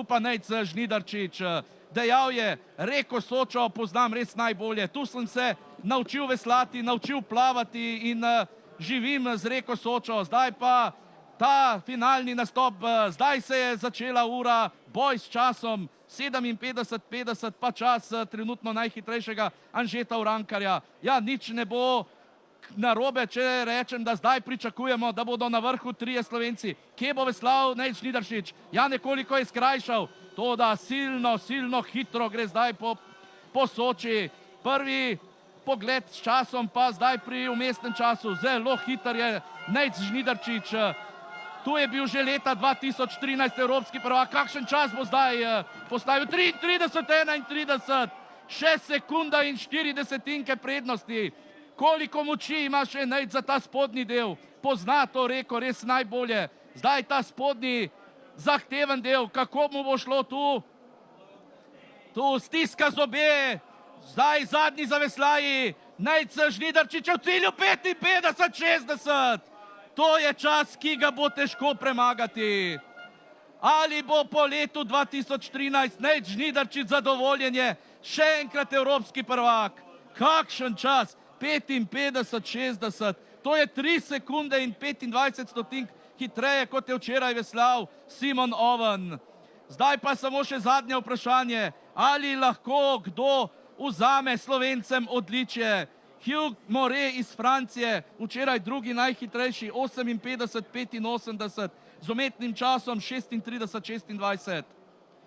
pa Nejc Žnidarčič. Dejal je, reko Sočo poznam res najbolje. Tu sem se naučil veslati, naučil plavati in živim z reko Sočo. Zdaj pa ta finalni nastop, zdaj se je začela ura, boj s časom, 57:50 pa čas trenutno najhitrejšega Anžeta Urankarja. Ja, nič ne bo narobe, če rečem, da zdaj pričakujemo, da bodo na vrhu trije Slovenci. Kje bo veslal Nejc Žnidaršič? Ja, nekoliko je skrajšal, to da silno hitro gre zdaj po Soči. Prvi pogled s časom pa zdaj pri umestnem času. Zelo hiter je Nejc Žnidaršič. Tu je bil že leta 2013 evropski prvak. Kakšen čas bo zdaj postavil? 33:31. 6 sekunda in 4 desetinke prednosti. Koliko moči ima še Nejc za ta spodnji del? Pozna to reko res najbolje. Zdaj ta spodnji zahteven del, kako mu bo šlo tu? Tu stiska zobe. Zdaj zadnji zaveslaji. Nejc Žnidaršič v cilju 55:60. To je čas, ki ga bo težko premagati. Ali bo po letu 2013 Nejc Žnidaršič zadovoljen je še enkrat evropski prvak? Kakšen čas? 55:60. To je 3 sekunde in 25 stotink hitreje, kot je včeraj veslal Simon Oven. Zdaj pa samo še zadnje vprašanje. Ali lahko kdo vzame Slovencem odličje? Hugh Moret iz Francije, včeraj drugi najhitrejši, 58:85, z umetnim časom 36:26.